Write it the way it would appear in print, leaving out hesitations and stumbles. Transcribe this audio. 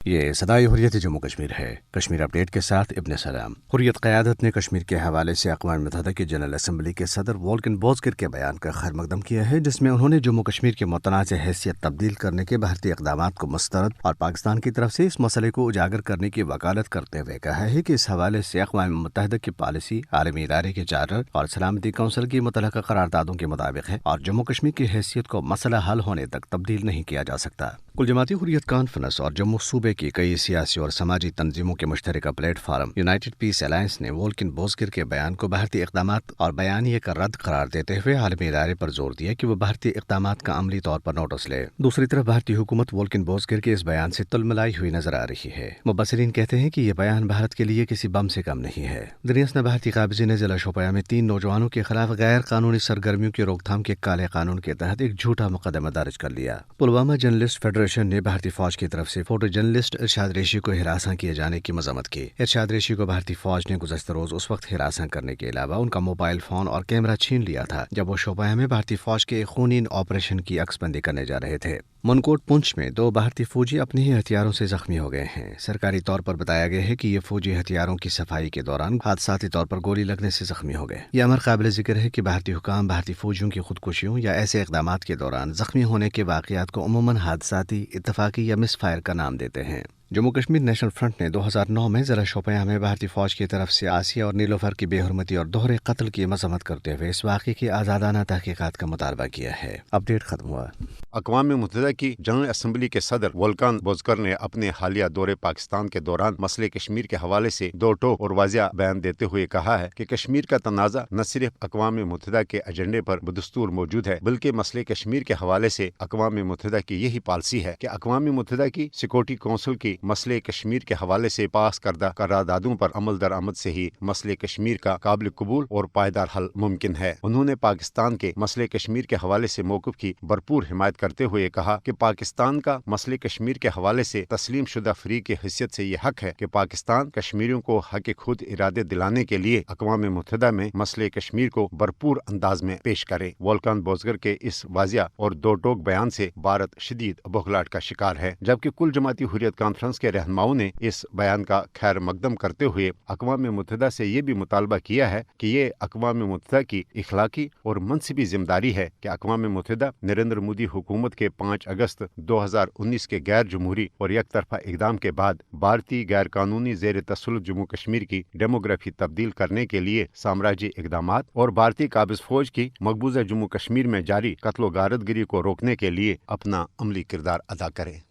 یہ صدائے حریت جموں کشمیر ہے۔ کشمیر اپ ڈیٹ کے ساتھ ابن سلام۔ حریت قیادت نے کشمیر کے حوالے سے اقوام متحدہ کی جنرل اسمبلی کے صدر وولکن بوزگر کے بیان کا خیر مقدم کیا ہے، جس میں انہوں نے جموں کشمیر کے متنازع حیثیت تبدیل کرنے کے بھارتی اقدامات کو مسترد اور پاکستان کی طرف سے اس مسئلے کو اجاگر کرنے کی وکالت کرتے ہوئے کہا ہے کہ اس حوالے سے اقوام متحدہ کی پالیسی عالمی ادارے کے چارٹر اور سلامتی کونسل کی متعلقہ قراردادوں کے مطابق ہے اور جموں کشمیر کی حیثیت کو مسئلہ حل ہونے تک تبدیل نہیں کیا جا سکتا۔ کل جماعتی حریت کانفرنس اور جموں صوبے کی کئی سیاسی اور سماجی تنظیموں کے مشترکہ پلیٹ فارم یونائیٹڈ پیس الائنس نے وولکن بوزگر کے بیان کو بھارتی اقدامات اور بیانیے کا رد قرار دیتے ہوئے عالمی ادارے پر زور دیا کہ وہ بھارتی اقدامات کا عملی طور پر نوٹس لے۔ دوسری طرف بھارتی حکومت وولکن بوزگر کے اس بیان سے تلملائی ہوئی نظر آ رہی ہے۔ مبصرین کہتے ہیں کہ یہ بیان بھارت کے لیے کسی بم سے کم نہیں ہے۔ دریاسنا بھارتی قابضے نے ضلع شوپیاں میں 3 نوجوانوں کے خلاف غیر قانونی سرگرمیوں کی روک تھام کے کالے قانون کے تحت ایک جھوٹا مقدمہ درج کر لیا۔ پلوامہ جرنلسٹ فیڈریشن نے بھارتی فوج کی طرف سے فوٹو جرنلسٹ ارشاد ریشی کو ہراساں کیے جانے کی مذمت کی۔ ارشاد ریشی کو بھارتی فوج نے گزشتہ روز اس وقت ہراساں کرنے کے علاوہ ان کا موبائل فون اور کیمرہ چھین لیا تھا جب وہ شوپیاں میں بھارتی فوج کے ایک خونین آپریشن کی عکس بندی کرنے جا رہے تھے۔ منکوٹ پونچھ میں 2 بھارتی فوجی اپنے ہی ہتھیاروں سے زخمی ہو گئے ہیں۔ سرکاری طور پر بتایا گیا ہے کہ یہ فوجی ہتھیاروں کی صفائی کے دوران حادثاتی طور پر گولی لگنے سے زخمی ہو گئے۔ یہ امر قابل ذکر ہے کہ بھارتی حکام بھارتی فوجیوں کی خودکشیوں یا ایسے اقدامات کے دوران زخمی ہونے کے واقعات کو عموماً حادثاتی، اتفاقی یا مس فائر کا نام دیتے ہیں۔ جموں کشمیر نیشنل فرنٹ نے 2009 میں ضلع شوپیاں میں بھارتی فوج کی طرف سے آسیہ اور نیلوفر کی بے حرمتی اور دوہرے قتل کی مذمت کرتے ہوئے اس واقعے کی آزادانہ تحقیقات کا مطالبہ کیا ہے۔ اپ ڈیٹ ختم ہوا۔ اقوام متحدہ کی جنرل اسمبلی کے صدر وولکن بوزگر نے اپنے حالیہ دورے پاکستان کے دوران مسئلے کشمیر کے حوالے سے 2 ٹوک اور واضح بیان دیتے ہوئے کہا ہے کہ کشمیر کا تنازع نہ صرف اقوام متحدہ کے ایجنڈے پر بدستور موجود ہے بلکہ مسئلے کشمیر کے حوالے سے اقوام متحدہ کی یہی پالیسی ہے کہ اقوام متحدہ کی سیکورٹی کونسل کی مسئلے کشمیر کے حوالے سے پاس کردہ قراردادوں پر عمل درآمد سے ہی مسئلے کشمیر کا قابل قبول اور پائیدار حل ممکن ہے۔ انہوں نے پاکستان کے مسئلے کشمیر کے حوالے سے موقف کی بھرپور حمایت کرتے ہوئے کہا کہ پاکستان کا مسئلے کشمیر کے حوالے سے تسلیم شدہ فریق کی حیثیت سے یہ حق ہے کہ پاکستان کشمیریوں کو حق خود ارادے دلانے کے لیے اقوام متحدہ میں مسئلے کشمیر کو بھرپور انداز میں پیش کرے۔ وولکن بوزگر کے اس واضح اور 2 ٹوک بیان سے بھارت شدید بوکھلاہٹ کا شکار ہے، جبکہ کل جماعتی حریت کانفرنس کے رہنماؤں نے اس بیان کا خیر مقدم کرتے ہوئے اقوام متحدہ سے یہ بھی مطالبہ کیا ہے کہ یہ اقوام متحدہ کی اخلاقی اور منصبی ذمہ داری ہے کہ اقوام متحدہ نریندر مودی حکومت کے 5 اگست 2019 کے غیر جمہوری اور یک طرفہ اقدام کے بعد بھارتی غیر قانونی زیر تسلط جموں کشمیر کی ڈیموگرافی تبدیل کرنے کے لیے سامراجی اقدامات اور بھارتی قابض فوج کی مقبوضہ جموں کشمیر میں جاری قتل و غارت گری کو روکنے کے لیے اپنا عملی کردار ادا کرے۔